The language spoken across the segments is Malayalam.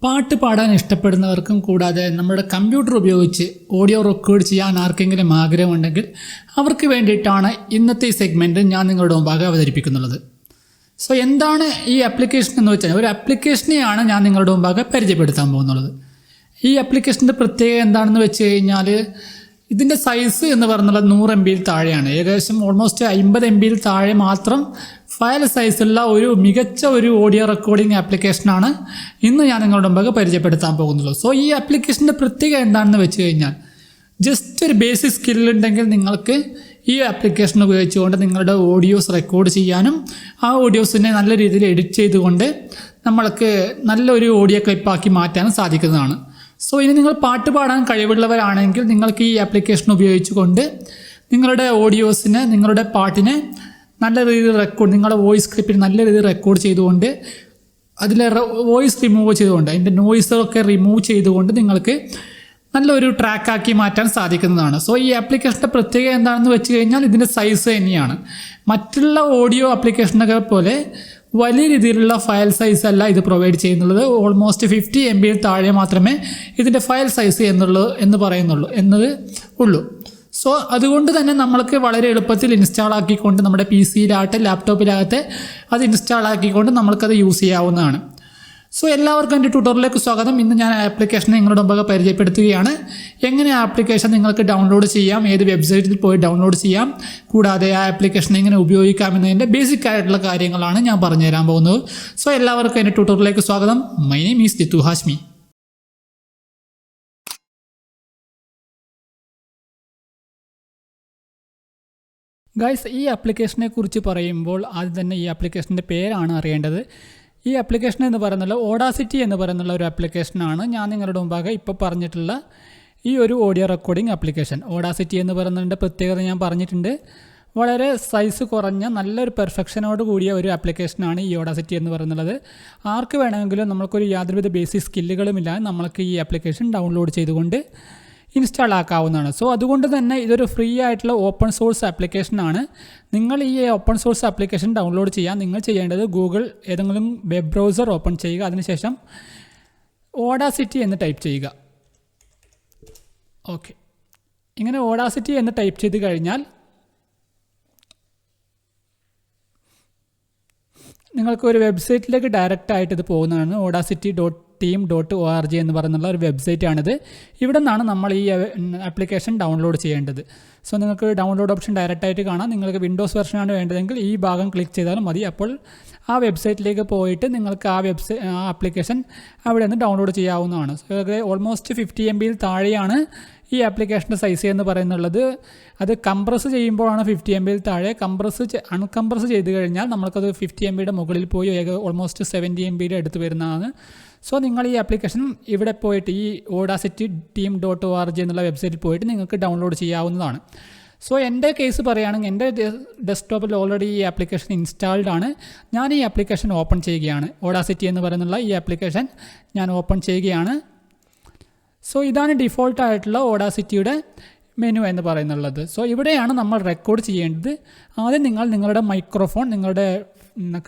പാട്ട് പാടാൻ ഇഷ്ടപ്പെടുന്നവർക്കും കൂടാതെ നമ്മുടെ കമ്പ്യൂട്ടർ ഉപയോഗിച്ച് ഓഡിയോ റെക്കോർഡ് ചെയ്യാൻ ആർക്കെങ്കിലും ആഗ്രഹമുണ്ടെങ്കിൽ അവർക്ക് വേണ്ടിയിട്ടാണ് ഇന്നത്തെ ഈ സെഗ്മെൻറ്റ് ഞാൻ നിങ്ങളുടെ മുമ്പാകെ അവതരിപ്പിക്കുന്നുള്ളത്. സോ എന്താണ് ഈ ആപ്ലിക്കേഷൻ എന്ന് വെച്ചാൽ ഒരു ആപ്ലിക്കേഷനെയാണ് ഞാൻ നിങ്ങളുടെ മുമ്പാകെ പരിചയപ്പെടുത്താൻ പോകുന്നുള്ളത്. ഈ ആപ്ലിക്കേഷൻ്റെ പ്രത്യേകത എന്താണെന്ന് വെച്ച് കഴിഞ്ഞാൽ ഇതിൻ്റെ സൈസ് എന്ന് പറയുന്നത് 100 MB താഴെയാണ്. ഏകദേശം ഓൾമോസ്റ്റ് 50 MB താഴെ മാത്രം ഫയൽ സൈസുള്ള ഒരു മികച്ച ഒരു ഓഡിയോ റെക്കോർഡിംഗ് ആപ്ലിക്കേഷനാണ് ഇന്ന് ഞാൻ നിങ്ങളുടെ മുമ്പാകെ പരിചയപ്പെടുത്താൻ പോകുന്നുള്ളൂ. സോ ഈ ആപ്ലിക്കേഷൻ്റെ പ്രത്യേകത എന്താണെന്ന് വെച്ച് കഴിഞ്ഞാൽ ജസ്റ്റ് ഒരു ബേസിക് സ്കില്ലുണ്ടെങ്കിൽ നിങ്ങൾക്ക് ഈ ആപ്ലിക്കേഷൻ ഉപയോഗിച്ചുകൊണ്ട് നിങ്ങളുടെ ഓഡിയോസ് റെക്കോർഡ് ചെയ്യാനും ആ ഓഡിയോസിനെ നല്ല രീതിയിൽ എഡിറ്റ് ചെയ്തുകൊണ്ട് നമ്മൾക്ക് നല്ലൊരു ഓഡിയോ ക്ലിപ്പാക്കി മാറ്റാനും സാധിക്കുന്നതാണ്. സോ ഇനി നിങ്ങൾ പാട്ട് പാടാൻ കഴിവുള്ളവരാണെങ്കിൽ നിങ്ങൾക്ക് ഈ ആപ്ലിക്കേഷൻ ഉപയോഗിച്ചുകൊണ്ട് നിങ്ങളുടെ ഓഡിയോസിനെ നിങ്ങളുടെ പാട്ടിനെ നല്ല രീതിയിൽ റെക്കോർഡ് നിങ്ങളുടെ വോയിസ് ക്ലിപ്പിൽ നല്ല രീതിയിൽ റെക്കോർഡ് ചെയ്തുകൊണ്ട് അതിലെ വോയിസ് റിമൂവ് ചെയ്തുകൊണ്ട് അതിൻ്റെ നോയ്സൊക്കെ റിമൂവ് ചെയ്തുകൊണ്ട് നിങ്ങൾക്ക് നല്ലൊരു ട്രാക്കാക്കി മാറ്റാൻ സാധിക്കുന്നതാണ്. സോ ഈ ആപ്ലിക്കേഷൻ്റെ പ്രത്യേകത എന്താണെന്ന് വെച്ച് കഴിഞ്ഞാൽ ഇതിൻ്റെ സൈസ് തന്നെയാണ്. മറ്റുള്ള ഓഡിയോ ആപ്ലിക്കേഷനൊക്കെ പോലെ വലിയ രീതിയിലുള്ള ഫയൽ സൈസ് അല്ല ഇത് പ്രൊവൈഡ് ചെയ്യുന്നുള്ളത്. ഓൾമോസ്റ്റ് 50 MB താഴെ മാത്രമേ ഇതിൻ്റെ ഫയൽ സൈസ് എന്നത് ഉള്ളൂ. സോ അതുകൊണ്ട് തന്നെ നമ്മൾക്ക് വളരെ എളുപ്പത്തിൽ ഇൻസ്റ്റാൾ ആക്കിക്കൊണ്ട് നമ്മുടെ PC-യിലാകട്ടെ ലാപ്ടോപ്പിലാകട്ടെ അത് ഇൻസ്റ്റാൾ ആക്കിക്കൊണ്ട് നമ്മൾക്കത് യൂസ് ചെയ്യാവുന്നതാണ്. സോ എല്ലാവർക്കും എൻ്റെ ട്യൂട്ടോറിയലിലേക്ക് സ്വാഗതം. ഇന്ന് ഞാൻ ആപ്ലിക്കേഷൻ നിങ്ങളുടെ മുമ്പ് പരിചയപ്പെടുത്തുകയാണ്. എങ്ങനെ ആപ്ലിക്കേഷൻ നിങ്ങൾക്ക് ഡൗൺലോഡ് ചെയ്യാം, ഏത് വെബ്സൈറ്റിൽ പോയി ഡൗൺലോഡ് ചെയ്യാം, കൂടാതെ ആ ആപ്ലിക്കേഷൻ എങ്ങനെ ഉപയോഗിക്കാമെന്നതിൻ്റെ ബേസിക് ആയിട്ടുള്ള കാര്യങ്ങളാണ് ഞാൻ പറഞ്ഞു തരാൻ പോകുന്നത്. സോ എല്ലാവർക്കും എൻ്റെ ട്യൂട്ടോറിയലിലേക്ക് സ്വാഗതം. My name is Jithu Hashmi. Guys, ഈ ആപ്ലിക്കേഷനെ കുറിച്ച് പറയുമ്പോൾ ആദ്യം തന്നെ ഈ ആപ്ലിക്കേഷൻ്റെ പേരാണ് അറിയേണ്ടത്. ഈ ആപ്ലിക്കേഷൻ എന്ന് പറയുന്നത് ഓഡാസിറ്റി എന്ന് പറയുന്ന ഒരു ആപ്ലിക്കേഷനാണ് ഞാൻ നിങ്ങളുടെ മുമ്പാകെ ഇപ്പോൾ പറഞ്ഞിട്ടുള്ള ഈ ഒരു ഓഡിയോ റെക്കോർഡിംഗ് ആപ്ലിക്കേഷൻ. ഓഡാസിറ്റി എന്ന് പറയുന്നതിൻ്റെ പ്രത്യേകത ഞാൻ പറഞ്ഞിട്ടുണ്ട്. വളരെ സൈസ് കുറഞ്ഞ നല്ലൊരു പെർഫെക്ഷനോട് കൂടിയ ഒരു ആപ്ലിക്കേഷനാണ് ഈ ഓഡാസിറ്റി എന്ന് പറയുന്നത്. ആർക്ക് വേണമെങ്കിലും നമ്മൾക്കൊരു യാതൊരുവിധ ബേസിക് സ്കില്ലുകളുമില്ലാതെ നമ്മൾക്ക് ഈ ആപ്ലിക്കേഷൻ ഡൗൺലോഡ് ചെയ്തുകൊണ്ട് ഇൻസ്റ്റാൾ ആക്കാവുന്നതാണ്. സോ അതുകൊണ്ട് തന്നെ ഇതൊരു ഫ്രീ ആയിട്ടുള്ള ഓപ്പൺ സോഴ്സ് ആപ്ലിക്കേഷനാണ്. നിങ്ങൾ ഈ ഓപ്പൺ സോഴ്സ് ആപ്ലിക്കേഷൻ ഡൗൺലോഡ് ചെയ്യാൻ നിങ്ങൾ ചെയ്യേണ്ടത് ഗൂഗിൾ ഏതെങ്കിലും വെബ് ബ്രൗസർ ഓപ്പൺ ചെയ്യുക. അതിനുശേഷം ഓഡാസിറ്റി എന്ന് ടൈപ്പ് ചെയ്യുക. ഓക്കെ, ഇങ്ങനെ ഓഡാസിറ്റി എന്ന് ടൈപ്പ് ചെയ്ത് കഴിഞ്ഞാൽ നിങ്ങൾക്ക് ഒരു വെബ്സൈറ്റിലേക്ക് ഡയറക്റ്റ് ആയിട്ട് ഇത് പോകുന്നതാണ്. audacity.team.org എന്ന് പറയുന്ന ഒരു വെബ്സൈറ്റാണിത്. ഇവിടെ നിന്നാണ് നമ്മൾ ഈ ആപ്ലിക്കേഷൻ ഡൗൺലോഡ് ചെയ്യേണ്ടത്. സോ നിങ്ങൾക്ക് ഡൗൺലോഡ് ഓപ്ഷൻ ഡയറക്റ്റായിട്ട് കാണാം. നിങ്ങൾക്ക് വിൻഡോസ് വെർഷനാണ് വേണ്ടതെങ്കിൽ ഈ ഭാഗം ക്ലിക്ക് ചെയ്താലും മതി. അപ്പോൾ ആ വെബ്സൈറ്റിലേക്ക് പോയിട്ട് നിങ്ങൾക്ക് ആ ആപ്ലിക്കേഷൻ അവിടെ നിന്ന് ഡൗൺലോഡ് ചെയ്യാവുന്നതാണ്. സോ ഓൾമോസ്റ്റ് 50 MB താഴെയാണ് ഈ ആപ്ലിക്കേഷൻ്റെ സൈസ് എന്ന് പറയുന്നുള്ളത്. അത് കംപ്രസ് ചെയ്യുമ്പോഴാണ് 50 MB താഴെ. അൺകംപ്രസ് ചെയ്ത് കഴിഞ്ഞാൽ നമുക്കത് 50 MB മുകളിൽ പോയി ഓൾമോസ്റ്റ് 70 MB അടുത്ത് വരുന്നതാണ്. സോ നിങ്ങൾ ഈ ആപ്ലിക്കേഷൻ ഇവിടെ പോയിട്ട് ഈ audacity.team.org എന്നുള്ള വെബ്സൈറ്റിൽ പോയിട്ട് നിങ്ങൾക്ക് ഡൗൺലോഡ് ചെയ്യാവുന്നതാണ്. സോ എൻ്റെ കേസ് പറയുകയാണെങ്കിൽ എൻ്റെ ഡെസ്ക്ടോപ്പിൽ ഓൾറെഡി ഈ ആപ്ലിക്കേഷൻ ഇൻസ്റ്റാൾഡ് ആണ്. ഞാൻ ഈ ആപ്ലിക്കേഷൻ ഓപ്പൺ ചെയ്യുകയാണ്. ഓഡാസിറ്റി എന്ന് പറയുന്ന ഈ ആപ്ലിക്കേഷൻ ഞാൻ ഓപ്പൺ ചെയ്യുകയാണ്. സോ ഇതാണ് ഡിഫോൾട്ടായിട്ടുള്ള ഓഡാസിറ്റിയുടെ മെനു എന്ന് പറയുന്നുള്ളത്. സോ ഇവിടെയാണ് നമ്മൾ റെക്കോർഡ് ചെയ്യേണ്ടത്. ആദ്യം നിങ്ങളുടെ മൈക്രോഫോൺ നിങ്ങളുടെ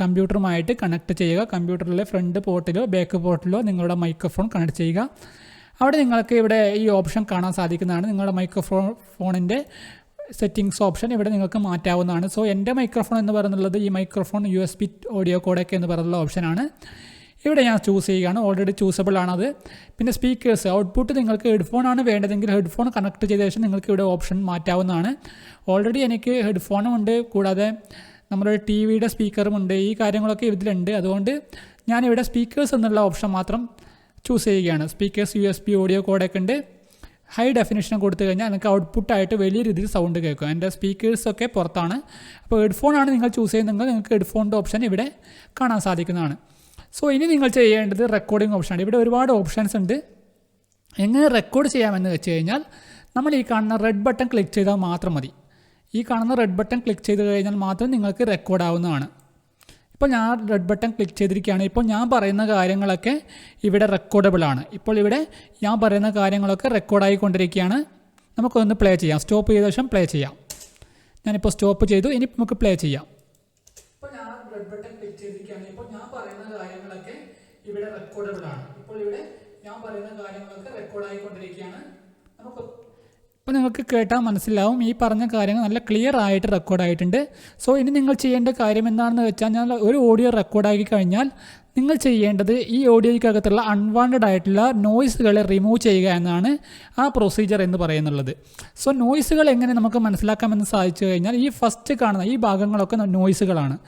കമ്പ്യൂട്ടറുമായിട്ട് കണക്ട് ചെയ്യുക. കമ്പ്യൂട്ടറിലെ ഫ്രണ്ട് പോർട്ടിലോ ബാക്ക് പോർട്ടിലോ നിങ്ങളുടെ മൈക്രോഫോൺ കണക്ട് ചെയ്യുക. അവിടെ നിങ്ങൾക്ക് ഇവിടെ ഈ ഓപ്ഷൻ കാണാൻ സാധിക്കുന്നതാണ്. നിങ്ങളുടെ മൈക്രോഫോണിൻ്റെ സെറ്റിങ്സ് ഓപ്ഷൻ ഇവിടെ നിങ്ങൾക്ക് മാറ്റാവുന്നതാണ്. സോ എൻ്റെ മൈക്രോഫോൺ എന്ന് പറയുന്നത് ഈ മൈക്രോഫോൺ USB ഓഡിയോ കോഡെക് എന്ന് പറയുന്ന ഓപ്ഷനാണ്. ഇവിടെ ഞാൻ ചൂസ് ചെയ്യുകയാണ്. ഓൾറെഡി ചൂസബിൾ ആണത്. പിന്നെ സ്പീക്കേഴ്സ് ഔട്ട്പുട്ട് നിങ്ങൾക്ക് ഹെഡ്ഫോണാണ് വേണ്ടതെങ്കിൽ ഹെഡ്ഫോൺ കണക്ട് ചെയ്ത ശേഷം നിങ്ങൾക്ക് ഇവിടെ ഓപ്ഷൻ മാറ്റാവുന്നതാണ്. ഓൾറെഡി എനിക്ക് ഹെഡ്ഫോണും ഉണ്ട്, കൂടാതെ നമ്മുടെ TV-യുടെ സ്പീക്കറും ഉണ്ട്. ഈ കാര്യങ്ങളൊക്കെ ഇതിലുണ്ട്. അതുകൊണ്ട് ഞാനിവിടെ സ്പീക്കേഴ്സ് എന്നുള്ള ഓപ്ഷൻ മാത്രം ചൂസ് ചെയ്യുകയാണ്. സ്പീക്കേഴ്സ് USB ഓഡിയോ കോഡൊക്കെ ഉണ്ട്. ഹൈ ഡെഫിനിഷൻ കൊടുത്തു കഴിഞ്ഞാൽ നിങ്ങൾക്ക് ഔട്ട്പുട്ടായിട്ട് വലിയ രീതിയിൽ സൗണ്ട് കേൾക്കും. എൻ്റെ സ്പീക്കേഴ്സൊക്കെ പുറത്താണ്. അപ്പോൾ ഹെഡ്ഫോണാണ് നിങ്ങൾ ചൂസ് ചെയ്യുന്നതെങ്കിൽ നിങ്ങൾക്ക് ഹെഡ്ഫോണിൻ്റെ ഓപ്ഷൻ ഇവിടെ കാണാൻ സാധിക്കുന്നതാണ്. സോ ഇനി നിങ്ങൾ ചെയ്യേണ്ടത് റെക്കോർഡിംഗ് ഓപ്ഷനാണ്. ഇവിടെ ഒരുപാട് ഓപ്ഷൻസ് ഉണ്ട്. എങ്ങനെ റെക്കോർഡ് ചെയ്യാമെന്ന് വെച്ച് കഴിഞ്ഞാൽ നമ്മൾ ഈ കാണുന്ന റെഡ് ബട്ടൺ ക്ലിക്ക് ചെയ്താൽ മാത്രം മതി. ഈ കാണുന്ന റെഡ് ബട്ടൺ ക്ലിക്ക് ചെയ്ത് കഴിഞ്ഞാൽ മാത്രം നിങ്ങൾക്ക് റെക്കോർഡ് ആവുന്നതാണ്. ഇപ്പോൾ ഞാൻ റെഡ് ബട്ടൺ ക്ലിക്ക് ചെയ്തിരിക്കുകയാണ്. ഇപ്പോൾ ഞാൻ പറയുന്ന കാര്യങ്ങളൊക്കെ ഇവിടെ റെക്കോർഡബിൾ ആണ്. ഇപ്പോൾ ഇവിടെ ഞാൻ പറയുന്ന കാര്യങ്ങളൊക്കെ റെക്കോർഡായിക്കൊണ്ടിരിക്കുകയാണ്. നമുക്കൊന്ന് പ്ലേ ചെയ്യാം. സ്റ്റോപ്പ് ചെയ്ത ശേഷം പ്ലേ ചെയ്യാം. ഞാനിപ്പോൾ സ്റ്റോപ്പ് ചെയ്തു. ഇനി നമുക്ക് പ്ലേ ചെയ്യാം. ഇപ്പോൾ ഞാൻ റെഡ് ബട്ടൺ ക്ലിക്ക് ചെയ്തിരിക്കുകയാണ്. ഇപ്പോൾ ഞാൻ പറയുന്ന കാര്യങ്ങളൊക്കെ ഇവിടെ റെക്കോർഡബിൾ ആണ്. ഇപ്പോൾ ഇവിടെ ഞാൻ പറയുന്ന കാര്യങ്ങളൊക്കെ റെക്കോർഡായിക്കൊണ്ടിരിക്കുകയാണ്. ഇപ്പോൾ നിങ്ങൾക്ക് കേട്ടാൽ മനസ്സിലാവും ഈ പറഞ്ഞ കാര്യങ്ങൾ നല്ല ക്ലിയർ ആയിട്ട് റെക്കോർഡായിട്ടുണ്ട്. സോ ഇനി നിങ്ങൾ ചെയ്യേണ്ട കാര്യം എന്താണെന്ന് വെച്ചാൽ ഒരു ഓഡിയോ റെക്കോർഡാക്കി കഴിഞ്ഞാൽ നിങ്ങൾ ചെയ്യേണ്ടത് ഈ ഓഡിയോയ്ക്കകത്തുള്ള അൺവാണ്ടഡ് ആയിട്ടുള്ള നോയ്സുകളെ റിമൂവ് ചെയ്യുക എന്നാണ് ആ പ്രൊസീജിയർ എന്ന് പറയുന്നുള്ളത്. സോ നോയ്സുകൾ എങ്ങനെ നമുക്ക് മനസ്സിലാക്കാമെന്ന് സാധിച്ചു കഴിഞ്ഞാൽ ഈ ഫസ്റ്റ് കാണുന്ന ഈ ഭാഗങ്ങളൊക്കെ നോയ്സുകളാണ്.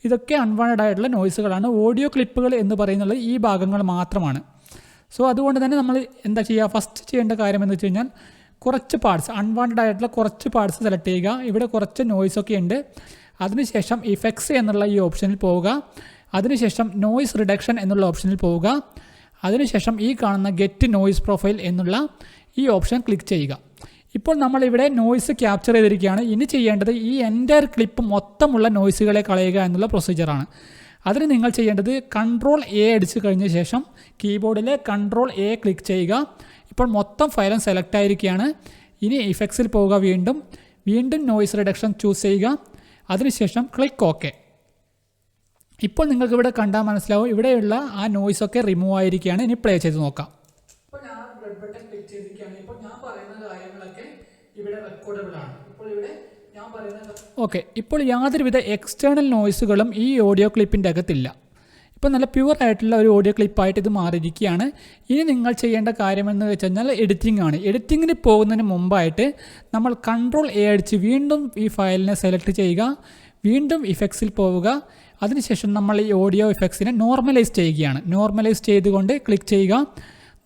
ഇതൊക്കെ അൺവാണ്ടഡ് ആയിട്ടുള്ള നോയ്സുകളാണ്. ഓഡിയോ ക്ലിപ്പുകൾ എന്ന് പറയുന്നത് ഈ ഭാഗങ്ങൾ മാത്രമാണ്. സോ അതുകൊണ്ട് തന്നെ നമ്മൾ എന്താ ചെയ്യുക, ഫസ്റ്റ് ചെയ്യേണ്ട കാര്യം എന്ന് വെച്ച് കഴിഞ്ഞാൽ കുറച്ച് പാർട്സ്, അൺവാണ്ടഡ് ആയിട്ടുള്ള കുറച്ച് പാർട്സ് സെലക്ട് ചെയ്യുക. ഇവിടെ കുറച്ച് നോയ്സൊക്കെ ഉണ്ട്. അതിനുശേഷം ഇഫക്ട്സ് എന്നുള്ള ഈ ഓപ്ഷനിൽ പോവുക. അതിനുശേഷം നോയ്സ് റിഡക്ഷൻ എന്നുള്ള ഓപ്ഷനിൽ പോവുക. അതിനുശേഷം ഈ കാണുന്ന ഗെറ്റ് നോയ്സ് പ്രൊഫൈൽ എന്നുള്ള ഈ ഓപ്ഷൻ ക്ലിക്ക് ചെയ്യുക. ഇപ്പോൾ നമ്മളിവിടെ നോയ്സ് ക്യാപ്ചർ ചെയ്തിരിക്കുകയാണ്. ഇനി ചെയ്യേണ്ടത് ഈ എൻ്റയർ ക്ലിപ്പ് മൊത്തമുള്ള നോയ്സുകളെ കളയുക എന്നുള്ള പ്രൊസീജിയറാണ്. അതിന് നിങ്ങൾ ചെയ്യേണ്ടത് കൺട്രോൾ എ അടിച്ച് കഴിഞ്ഞ ശേഷം കീബോർഡിലെ കൺട്രോൾ എ ക്ലിക്ക് ചെയ്യുക. ഇപ്പോൾ മൊത്തം ഫയലും സെലക്ട് ആയിരിക്കുകയാണ്. ഇനി ഇഫക്ട്സിൽ പോവുക. വീണ്ടും നോയ്സ് റിഡക്ഷൻ ചൂസ് ചെയ്യുക. അതിനുശേഷം ക്ലിക്ക് ഓക്കെ. ഇപ്പോൾ നിങ്ങൾക്ക് ഇവിടെ കണ്ടാൽ മനസ്സിലാവും ഇവിടെയുള്ള ആ നോയ്സൊക്കെ റിമൂവ് ആയിരിക്കുകയാണ്. ഇനി പ്ലേ ചെയ്ത് നോക്കാം. ഇപ്പോൾ ഞാൻ റെഡ് ബട്ടൺ ക്ലിക്ക് ചെയ്തിരിക്കുകയാണ്. ഇപ്പോൾ ഞാൻ പറയുന്ന കാര്യങ്ങളൊക്കെ ഇവിടെ റെക്കോർഡബിൾ ആണ്. ഇപ്പോൾ ഇവിടെ ഞാൻ പറയുന്നത് ഓക്കെ. ഇപ്പോൾ യാതൊരുവിധ എക്സ്റ്റേണൽ നോയ്സുകളും ഈ ഓഡിയോ ക്ലിപ്പിൻ്റെ അകത്തില്ല. ഇപ്പോൾ നല്ല പ്യുവർ ആയിട്ടുള്ള ഒരു ഓഡിയോ ക്ലിപ്പായിട്ട് ഇത് മാറിയിരിക്കുകയാണ്. ഇനി നിങ്ങൾ ചെയ്യേണ്ട കാര്യമെന്ന് വെച്ച് കഴിഞ്ഞാൽ എഡിറ്റിംഗ് ആണ്. എഡിറ്റിങ്ങിന് പോകുന്നതിന് മുമ്പായിട്ട് നമ്മൾ കൺട്രോൾ എ അടിച്ച് വീണ്ടും ഈ ഫയലിനെ സെലക്ട് ചെയ്യുക. വീണ്ടും ഇഫക്ട്സിൽ പോവുക. അതിനുശേഷം നമ്മൾ ഈ ഓഡിയോ ഇഫക്ട്സിനെ നോർമലൈസ് ചെയ്യുകയാണ്. നോർമലൈസ് ചെയ്തുകൊണ്ട് ക്ലിക്ക് ചെയ്യുക.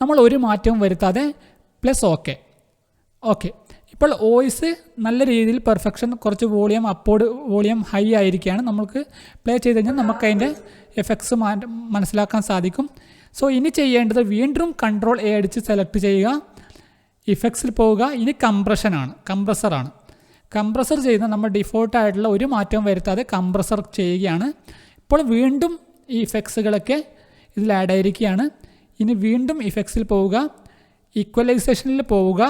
നമ്മൾ ഒരു മാറ്റവും വരുത്താതെ പ്ലസ് ഓക്കെ. ഇപ്പോൾ വോയിസ് നല്ല രീതിയിൽ പെർഫെക്ഷൻ, കുറച്ച് വോളിയം ഹൈ ആയിരിക്കുകയാണ്. നമുക്ക് പ്ലേ ചെയ്ത് കഴിഞ്ഞാൽ നമുക്ക് അതിൻ്റെ എഫക്ട്സ് മനസ്സിലാക്കാൻ സാധിക്കും. സോ ഇനി ചെയ്യേണ്ടത് വീണ്ടും കൺട്രോൾ എ അടിച്ച് സെലക്ട് ചെയ്യുക. ഇഫക്ട്സിൽ പോവുക. ഇനി കംപ്രസറാണ്. കംപ്രസർ ചെയ്യുന്ന നമ്മൾ ഡിഫോൾട്ടായിട്ടുള്ള ഒരു മാറ്റവും വരുത്താതെ കംപ്രസർ ചെയ്യുകയാണ്. ഇപ്പോൾ വീണ്ടും ഈ ഇഫക്ട്സുകളൊക്കെ ഇതിൽ ആഡ് ആയിരിക്കുകയാണ്. ഇനി വീണ്ടും ഇഫക്ട്സിൽ പോവുക. ഈക്വലൈസേഷനിൽ പോവുക.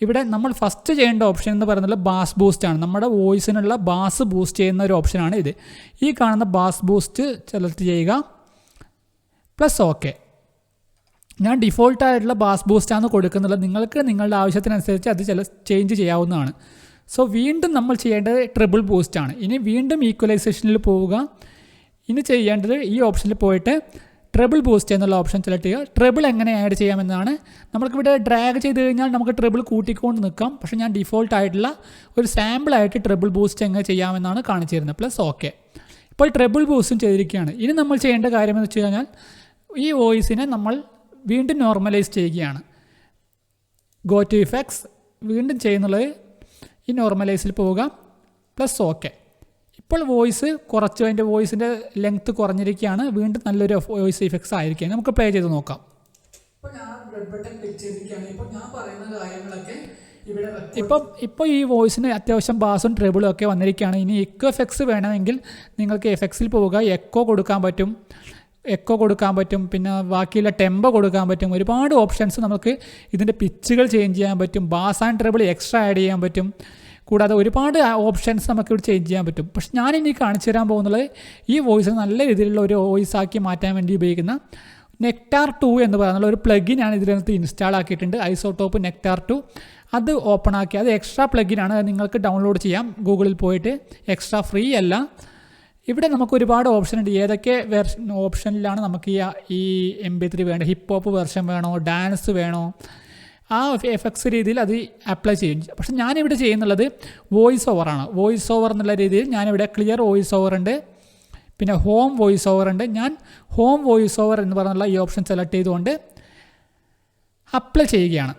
ഇവിടെ നമ്മൾ ഫസ്റ്റ് ചെയ്യേണ്ട ഓപ്ഷൻ എന്ന് പറയുന്നത് ബാസ് ബൂസ്റ്റ് ആണ്. നമ്മുടെ വോയിസിനുള്ള ബാസ് ബൂസ്റ്റ് ചെയ്യുന്ന ഒരു ഓപ്ഷനാണ് ഇത്. ഈ കാണുന്ന ബാസ് ബൂസ്റ്റ് സെലക്ട് ചെയ്യുക. Plus okay. ഞാൻ ഡിഫോൾട്ടായിട്ടുള്ള ബാസ് ബൂസ്റ്റാണ് കൊടുക്കുന്നുള്ളത്. നിങ്ങൾക്ക് നിങ്ങളുടെ ആവശ്യത്തിനനുസരിച്ച് അത് ചേഞ്ച് ചെയ്യാവുന്നതാണ്. സോ വീണ്ടും നമ്മൾ ചെയ്യേണ്ടത് ട്രിപ്പിൾ ബൂസ്റ്റാണ്. ഇനി വീണ്ടും ഈക്വലൈസേഷനിൽ പോവുക. ഇനി ചെയ്യേണ്ടത് ഈ ഓപ്ഷനിൽ പോയിട്ട് ട്രിപ്പിൾ ബൂസ്റ്റ് എന്നുള്ള ഓപ്ഷൻ സെലക്ട് ചെയ്യുക. ട്രിപ്പിൾ എങ്ങനെ ആഡ് ചെയ്യാമെന്നാണ്. നമുക്കിവിടെ ഡ്രാഗ് ചെയ്ത് കഴിഞ്ഞാൽ നമുക്ക് ട്രിപ്പിൾ കൂട്ടിക്കൊണ്ട് നിൽക്കാം. പക്ഷേ ഞാൻ ഡിഫോൾട്ടായിട്ടുള്ള ഒരു സാമ്പിളായിട്ട് ട്രിപ്പിൾ ബൂസ്റ്റ് എങ്ങനെ ചെയ്യാമെന്നാണ് കാണിച്ചു തരുന്നത്. Plus okay. ഇപ്പോൾ ട്രിപ്പിൾ ബൂസ്റ്റും ചെയ്തിരിക്കുകയാണ്. ഇനി നമ്മൾ ചെയ്യേണ്ട കാര്യമെന്ന് വെച്ച് കഴിഞ്ഞാൽ ഈ വോയിസിനെ നമ്മൾ വീണ്ടും നോർമലൈസ് ചെയ്യുകയാണ്. Go to effects. വീണ്ടും ചെയ്യുന്നുള്ളത് ഈ നോർമലൈസിൽ പോവുക. Plus okay. ഇപ്പോൾ വോയിസ് കുറച്ച് അതിൻ്റെ വോയിസിൻ്റെ ലെങ്ത്ത് കുറഞ്ഞിരിക്കുകയാണ്. വീണ്ടും നല്ലൊരു വോയിസ് ഇഫക്ട്സ് ആയിരിക്കുകയാണ്. നമുക്ക് പ്ലേ ചെയ്ത് നോക്കാം. ഇപ്പോൾ ഞാൻ റെഡ് ബട്ടൺ ക്ലിക്ക് ചെയ്തിരിക്കുകയാണ്. ഇപ്പോൾ ഞാൻ പറയുന്ന കാര്യങ്ങളൊക്കെ ഇപ്പോൾ ഈ വോയിസിന് അത്യാവശ്യം ബാസും ട്രിബിളും ഒക്കെ വന്നിരിക്കുകയാണ്. ഇനി എക്കോ എഫക്ട്സ് വേണമെങ്കിൽ നിങ്ങൾക്ക് എഫക്ട്സിൽ പോവുക. എക്കോ കൊടുക്കാൻ പറ്റും. പിന്നെ ബാക്കിയുള്ള ടെമ്പോ കൊടുക്കാൻ പറ്റും. ഒരുപാട് ഓപ്ഷൻസ് നമുക്ക് ഇതിൻ്റെ പിച്ചുകൾ ചേഞ്ച് ചെയ്യാൻ പറ്റും. Bass and treble extra add ചെയ്യാൻ പറ്റും. കൂടാതെ ഒരുപാട് ഓപ്ഷൻസ് നമുക്കിവിടെ ചേഞ്ച് ചെയ്യാൻ പറ്റും. പക്ഷെ ഞാനിനി കാണിച്ചു തരാൻ പോകുന്നത് ഈ വോയിസ് നല്ല രീതിയിലുള്ള ഒരു വോയിസ് ആക്കി മാറ്റാൻ വേണ്ടി ഉപയോഗിക്കുന്ന നെക്ടാർ 2 എന്ന് പറയുന്ന ഒരു പ്ലഗിൻ ഞാൻ ഇതിനകത്ത് ഇൻസ്റ്റാൾ ആക്കിയിട്ടുണ്ട്. Isotope nectar 2. അത് ഓപ്പൺ ആക്കി, അത് എക്സ്ട്രാ പ്ലഗിനാണ്. അത് നിങ്ങൾക്ക് ഡൗൺലോഡ് ചെയ്യാം ഗൂഗിളിൽ പോയിട്ട്. എക്സ്ട്രാ ഫ്രീ അല്ല. ഇവിടെ നമുക്ക് ഒരുപാട് ഓപ്ഷൻ ഉണ്ട്. ഏതൊക്കെ ഓപ്ഷനിലാണ് നമുക്ക് ഈ MP3 വേണ്ട, ഹിപ്പ് ഹോപ്പ് വെർഷൻ വേണോ, ഡാൻസ് വേണോ, ആ എഫക്ട്സ് രീതിയിൽ അത് അപ്ലൈ ചെയ്യും. പക്ഷെ ഞാനിവിടെ ചെയ്യുന്നുള്ളത് വോയിസ് ഓവറാണ്. വോയിസ് ഓവർ എന്നുള്ള രീതിയിൽ ഞാനിവിടെ ക്ലിയർ വോയിസ് ഓവർ ഉണ്ട്, പിന്നെ ഹോം വോയിസ് ഓവർ ഉണ്ട്. ഞാൻ ഹോം വോയിസ് ഓവർ എന്ന് പറഞ്ഞുള്ള ഈ ഓപ്ഷൻ സെലക്ട് ചെയ്തുകൊണ്ട് അപ്ലൈ ചെയ്യുകയാണ്.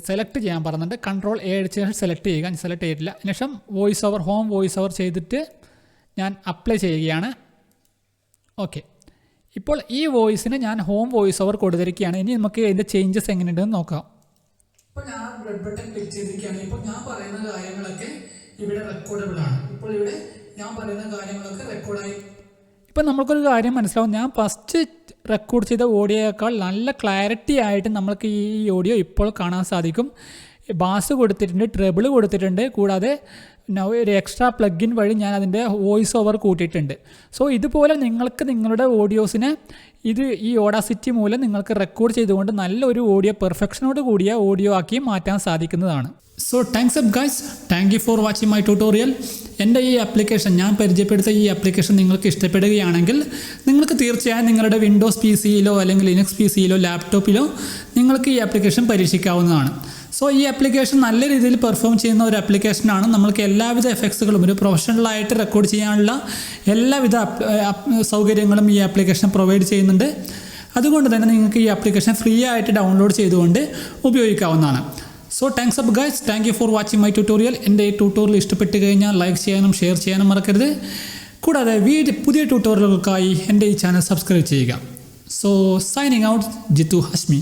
സെലക്ട് ചെയ്യാൻ പറഞ്ഞിട്ട് കൺട്രോൾ എ അടിച്ച് സെലക്ട് ചെയ്യുക. ഞാൻ സെലക്ട് ചെയ്തിട്ടില്ല. അതിനുശേഷം voice over, home voice over ചെയ്തിട്ട് ഞാൻ അപ്ലൈ ചെയ്യുകയാണ്. ഓക്കെ. ഇപ്പോൾ ഈ വോയിസിന് ഞാൻ ഹോം വോയിസ് ഓവർ കൊടുത്തിരിക്കുകയാണ്. ഇനി നമുക്ക് ഇതിൻ്റെ ചേഞ്ചസ് എങ്ങനെയുണ്ടെന്ന് നോക്കാം. ഇപ്പോൾ ഞാൻ റെഡ് ബട്ടൺ ക്ലിക്ക് ചെയ്തിരിക്കുകയാണ്. ഇപ്പോൾ ഞാൻ പറയുന്ന കാര്യങ്ങളൊക്കെ ഇവിടെ റെക്കോർഡബിൾ ആണ്. ഇപ്പോൾ ഇവിടെ ഞാൻ പറയുന്ന കാര്യങ്ങളൊക്കെ റെക്കോർഡായി. ഇപ്പം നമുക്കൊരു കാര്യം മനസ്സിലാവും. ഞാൻ ഫസ്റ്റ് റെക്കോർഡ് ചെയ്ത ഓഡിയോയേക്കാൾ നല്ല ക്ലാരിറ്റി ആയിട്ട് നമുക്ക് ഈ ഓഡിയോ ഇപ്പോൾ കാണാൻ സാധിക്കും. ബാസ് കൊടുത്തിട്ടുണ്ട്, ട്രെബിൾ കൊടുത്തിട്ടുണ്ട്, കൂടാതെ ഒരു എക്സ്ട്രാ പ്ലഗിൻ വഴി ഞാൻ അതിൻ്റെ വോയിസ് ഓവർ കൂട്ടിയിട്ടുണ്ട്. സോ ഇതുപോലെ നിങ്ങൾക്ക് നിങ്ങളുടെ ഓഡിയോസിനെ ഈ ഓഡാസിറ്റി മൂലം നിങ്ങൾക്ക് റെക്കോർഡ് ചെയ്തുകൊണ്ട് നല്ലൊരു ഓഡിയോ പെർഫെക്ഷനോട് കൂടിയ ഓഡിയോ ആക്കി മാറ്റാൻ സാധിക്കുന്നതാണ്. So thanks up guys, thank you for watching my tutorial. എൻ്റെ ഈ ആപ്ലിക്കേഷൻ, ഞാൻ പരിചയപ്പെടുത്ത ഈ ആപ്ലിക്കേഷൻ നിങ്ങൾക്ക് ഇഷ്ടപ്പെടുകയാണെങ്കിൽ നിങ്ങൾക്ക് തീർച്ചയായും നിങ്ങളുടെ വിൻഡോസ് PC-യിലോ അല്ലെങ്കിൽ ലിനക്സ് PC-യിലോ ലാപ്ടോപ്പിലോ നിങ്ങൾക്ക് ഈ ആപ്ലിക്കേഷൻ പരീക്ഷിക്കാവുന്നതാണ്. സോ ഈ ആപ്ലിക്കേഷൻ നല്ല രീതിയിൽ പെർഫോം ചെയ്യുന്ന ഒരു ആപ്ലിക്കേഷനാണ്. നമ്മൾക്ക് എല്ലാവിധ എഫക്ട്സുകളും ഒരു പ്രൊഫഷണലായിട്ട് റെക്കോർഡ് ചെയ്യാനുള്ള എല്ലാവിധ സൗകര്യങ്ങളും ഈ ആപ്ലിക്കേഷൻ പ്രൊവൈഡ് ചെയ്യുന്നുണ്ട്. അതുകൊണ്ട് തന്നെ നിങ്ങൾക്ക് ഈ ആപ്ലിക്കേഷൻ ഫ്രീ ആയിട്ട് ഡൗൺലോഡ് ചെയ്തുകൊണ്ട് ഉപയോഗിക്കാവുന്നതാണ്. So thanks up guys, thank you for watching my tutorial. എൻ്റെ ഈ ട്യൂട്ടോറിയൽ ഇഷ്ടപ്പെട്ട് കഴിഞ്ഞാൽ ലൈക്ക് ചെയ്യാനും ഷെയർ ചെയ്യാനും മറക്കരുത്. കൂടാതെ പുതിയ ട്യൂട്ടോറിയലുകൾക്കായി എൻ്റെ ഈ ചാനൽ സബ്സ്ക്രൈബ് ചെയ്യുക. So signing out, Jithu Hashmi.